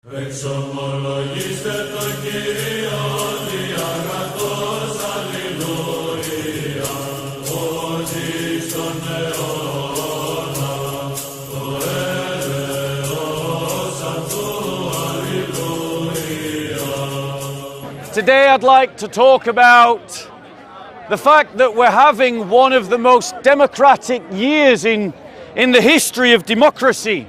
Today I'd like to talk about the fact that we're having one of the most democratic years in the history of democracy.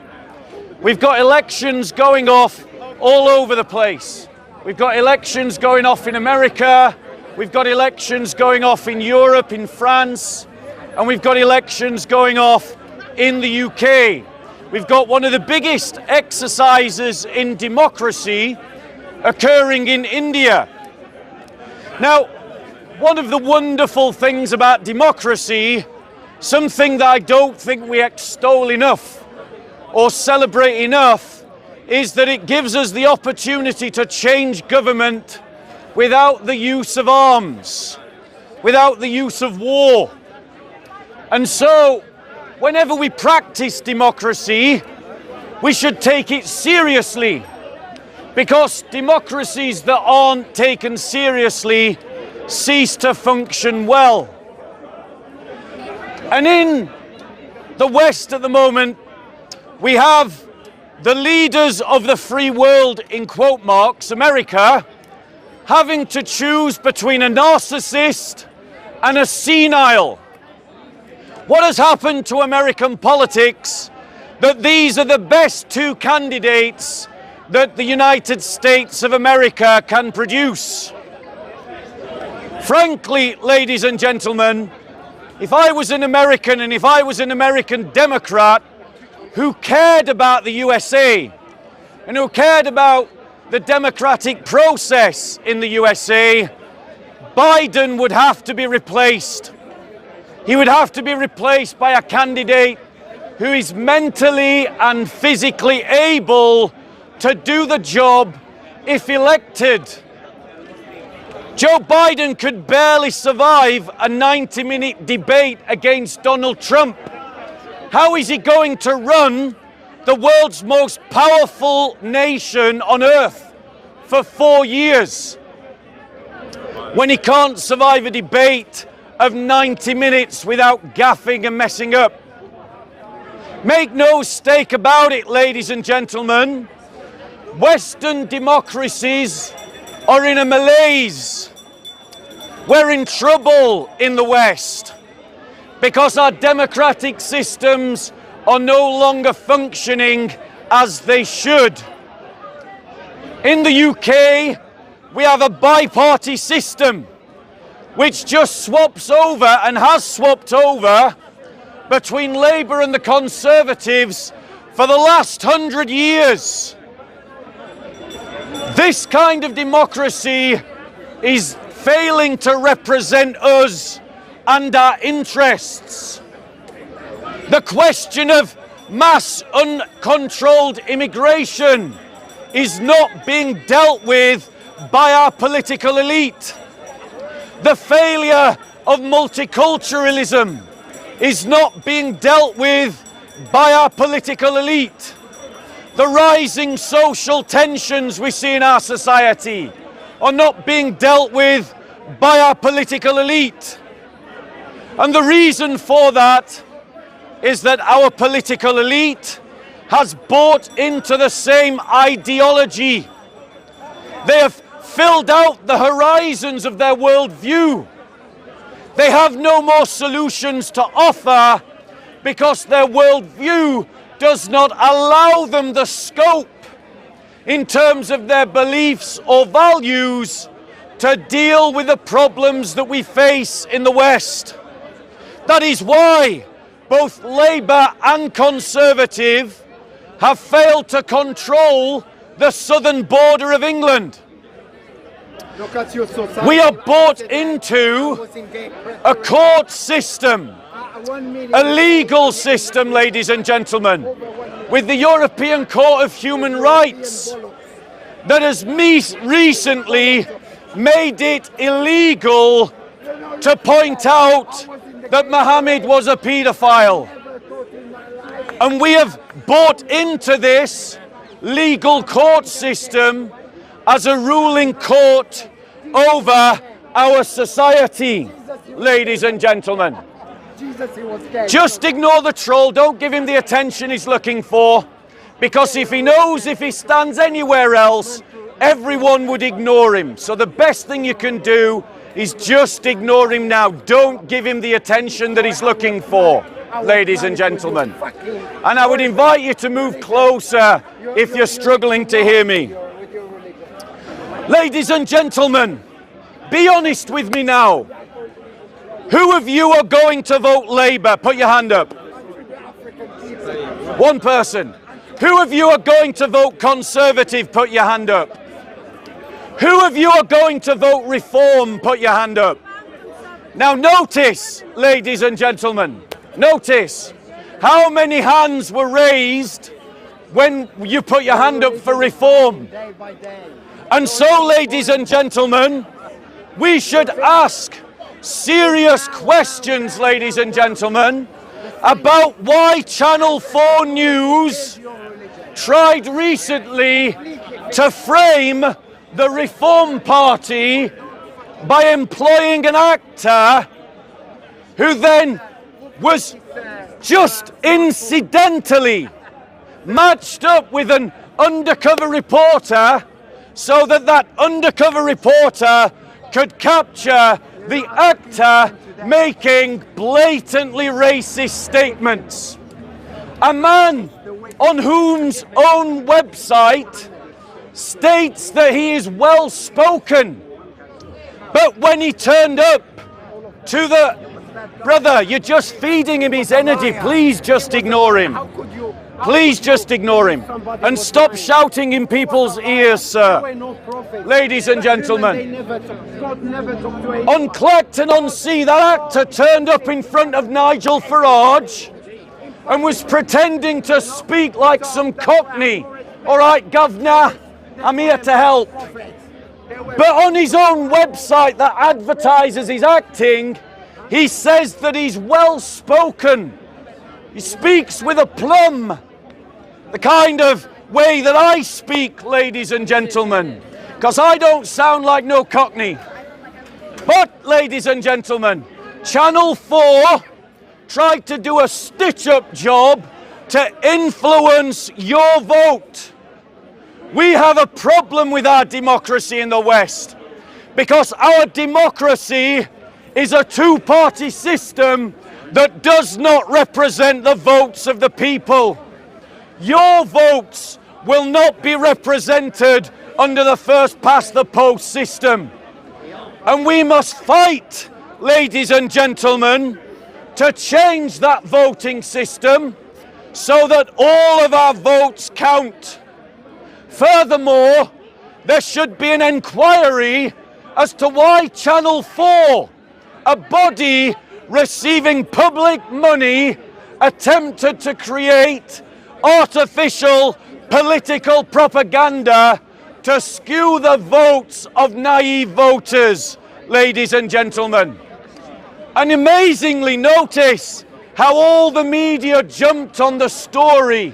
We've got elections going off all over the place. We've got elections going off in America, we've got elections going off in Europe, in France, and we've got elections going off in the UK. We've got one of the biggest exercises in democracy occurring in India. Now, one of the wonderful things about democracy, something that I don't think we extol enough or celebrate enough, is that it gives us the opportunity to change government without the use of arms, without the use of war. And so, whenever we practice democracy, we should take it seriously, because democracies that aren't taken seriously cease to function well. And in the West at the moment, we have the leaders of the free world, in quote marks, America, having to choose between a narcissist and a senile. What has happened to American politics that these are the best two candidates that the United States of America can produce? Frankly, ladies and gentlemen, if I was an American and if I was an American Democrat who cared about the USA and who cared about the democratic process in the USA, Biden would have to be replaced. He would have to be replaced by a candidate who is mentally and physically able to do the job if elected. Joe Biden could barely survive a 90-minute debate against Donald Trump. How is he going to run the world's most powerful nation on earth for 4 years when he can't survive a debate of 90 minutes without gaffing and messing up? Make no mistake about it, ladies and gentlemen, Western democracies are in a malaise. We're in trouble in the West because our democratic systems are no longer functioning as they should. In the UK, we have a bi-party system which just swaps over and has swapped over between Labour and the Conservatives for the last 100 years. This kind of democracy is failing to represent us and our interests. The question of mass uncontrolled immigration is not being dealt with by our political elite. The failure of multiculturalism is not being dealt with by our political elite. The rising social tensions we see in our society are not being dealt with by our political elite. And the reason for that is that our political elite has bought into the same ideology. They have filled out the horizons of their worldview. They have no more solutions to offer because their worldview does not allow them the scope in terms of their beliefs or values to deal with the problems that we face in the West. That is why both Labour and Conservative have failed to control the southern border of England. We are bought into a court system, a legal system, ladies and gentlemen, with the European Court of Human Rights that has recently made it illegal to point out that Mohammed was a paedophile. And we have bought into this legal court system as a ruling court over our society, ladies and gentlemen. Just ignore the troll. Don't give him the attention he's looking for, because if he knows if he stands anywhere else, everyone would ignore him. So the best thing you can do is just ignore him now. Don't give him the attention that he's looking for, ladies and gentlemen. And I would invite you to move closer if you're struggling to hear me. Ladies and gentlemen, be honest with me now. Who of you are going to vote Labour? Put your hand up. One person. Who of you are going to vote Conservative? Put your hand up. Who of you are going to vote Reform? Put your hand up. Now notice, ladies and gentlemen, notice how many hands were raised when you put your hand up for Reform. And so, ladies and gentlemen, we should ask serious questions, ladies and gentlemen, about why Channel 4 News tried recently to frame the Reform Party by employing an actor who then was just incidentally matched up with an undercover reporter so that that undercover reporter could capture the actor making blatantly racist statements. A man on whose own website states that he is well spoken, but when he turned up to the brother, you're just feeding him his energy. Please just ignore him. Please just ignore him and stop shouting in people's ears, sir. Ladies and gentlemen, on Clacton-on-Sea, that actor turned up in front of Nigel Farage and was pretending to speak like some Cockney. All right, governor, I'm here to help. But on his own website that advertises his acting, he says that he's well spoken. He speaks with a plum. The kind of way that I speak, ladies and gentlemen, because I don't sound like no Cockney. But, ladies and gentlemen, Channel 4 tried to do a stitch-up job to influence your vote. We have a problem with our democracy in the West, because our democracy is a two-party system that does not represent the votes of the people. Your votes will not be represented under the first-past-the-post system. And we must fight, ladies and gentlemen, to change that voting system so that all of our votes count. Furthermore, there should be an inquiry as to why Channel 4, a body receiving public money, attempted to create artificial political propaganda to skew the votes of naive voters, ladies and gentlemen. And amazingly, notice how all the media jumped on the story,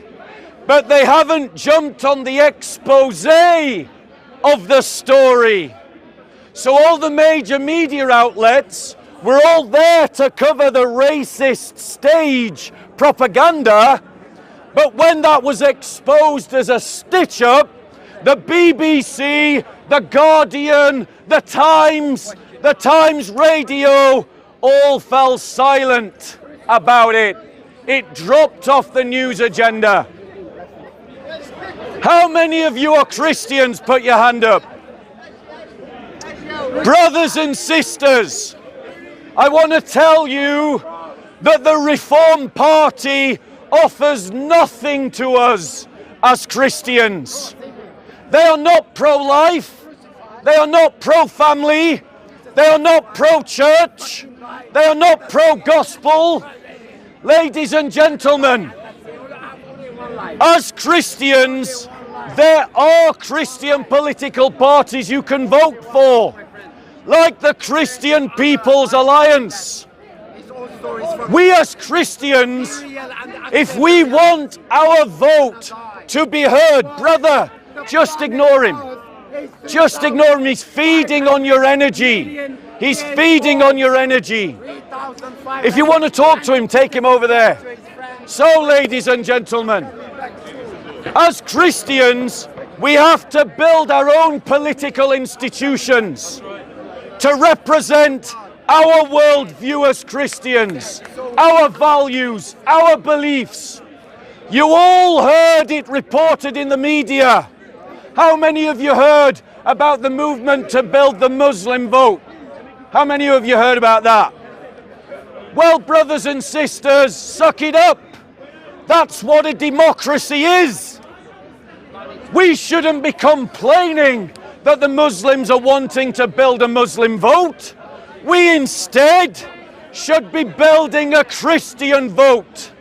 but they haven't jumped on the expose of the story. So all the major media outlets were all there to cover the racist stage propaganda, but when that was exposed as a stitch-up, the BBC, The Guardian, The Times Radio, all fell silent about it. It dropped off the news agenda. How many of you are Christians? Put your hand up. Brothers and sisters, I want to tell you that the Reform Party offers nothing to us as Christians. They are not pro-life, they are not pro-family, they are not pro-church, they are not pro-gospel. Ladies and gentlemen, as Christians, there are Christian political parties you can vote for, like the Christian People's Alliance. We as Christians, if we want our vote to be heard. Brother, just ignore him. Just ignore him. He's feeding on your energy. He's feeding on your energy. If you want to talk to him, take him over there. So, ladies and gentlemen, as Christians, we have to build our own political institutions to represent our worldview as Christians, our values, our beliefs. You all heard it reported in the media. How many of you heard about the movement to build the Muslim vote? How many of you heard about that? Well, brothers and sisters, suck it up. That's what a democracy is. We shouldn't be complaining that the Muslims are wanting to build a Muslim vote. We instead should be building a Christian vote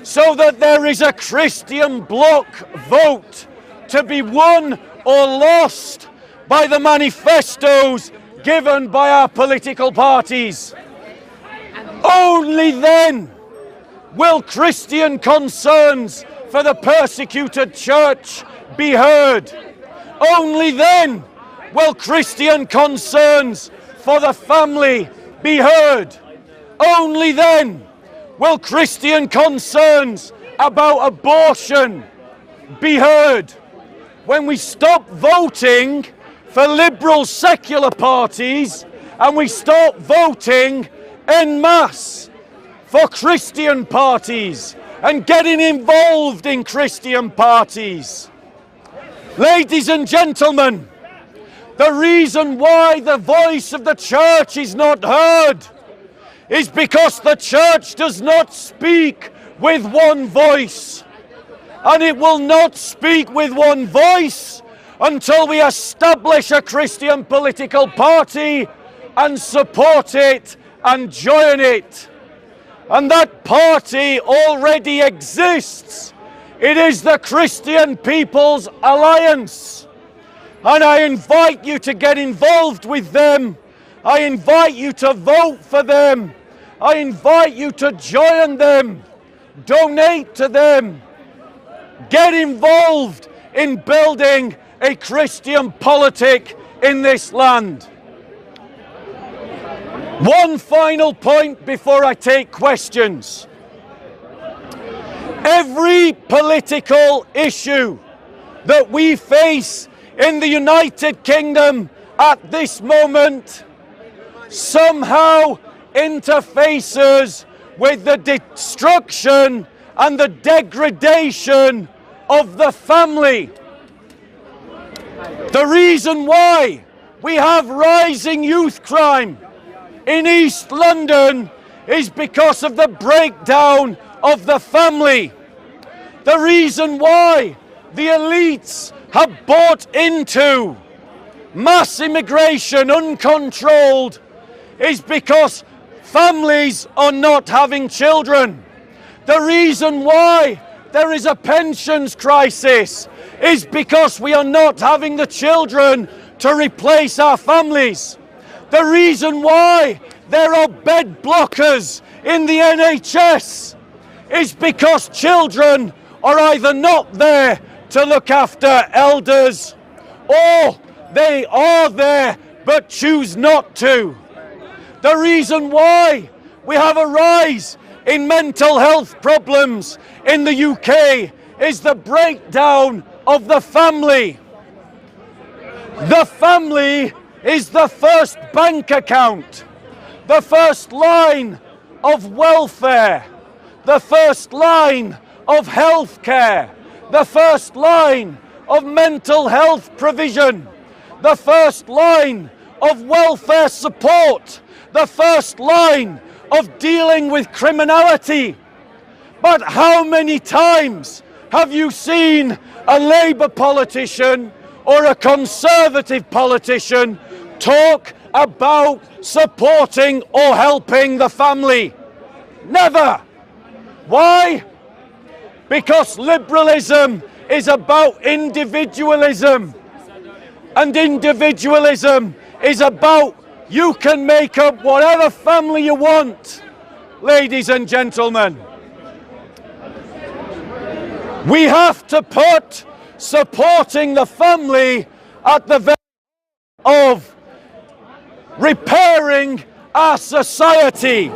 so that there is a Christian bloc vote to be won or lost by the manifestos given by our political parties. Only then will Christian concerns for the persecuted church be heard. Only then will Christian concerns for the family be heard. Only then will Christian concerns about abortion be heard. When we stop voting for liberal secular parties and we stop voting en masse for Christian parties and getting involved in Christian parties. Ladies and gentlemen, the reason why the voice of the church is not heard is because the church does not speak with one voice. And it will not speak with one voice until we establish a Christian political party and support it and join it. And that party already exists. It is the Christian People's Alliance. And I invite you to get involved with them. I invite you to vote for them. I invite you to join them. Donate to them. Get involved in building a Christian politic in this land. One final point before I take questions. Every political issue that we face in the United Kingdom at this moment somehow interfaces with the destruction and the degradation of the family. The reason why we have rising youth crime in East London is because of the breakdown of the family. The reason why the elites have bought into mass immigration uncontrolled is because families are not having children. The reason why there is a pensions crisis is because we are not having the children to replace our families. The reason why there are bed blockers in the NHS is because children are either not there to look after elders or they are there but choose not to. The reason why we have a rise in mental health problems in the UK is the breakdown of the family. The family is the first bank account, the first line of welfare, the first line of health care, the first line of mental health provision, the first line of welfare support, the first line of dealing with criminality. But how many times have you seen a Labour politician or a Conservative politician talk about supporting or helping the family? Never. Why? Because liberalism is about individualism. And individualism is about you can make up whatever family you want, ladies and gentlemen. We have to put supporting the family at the very of repairing our society.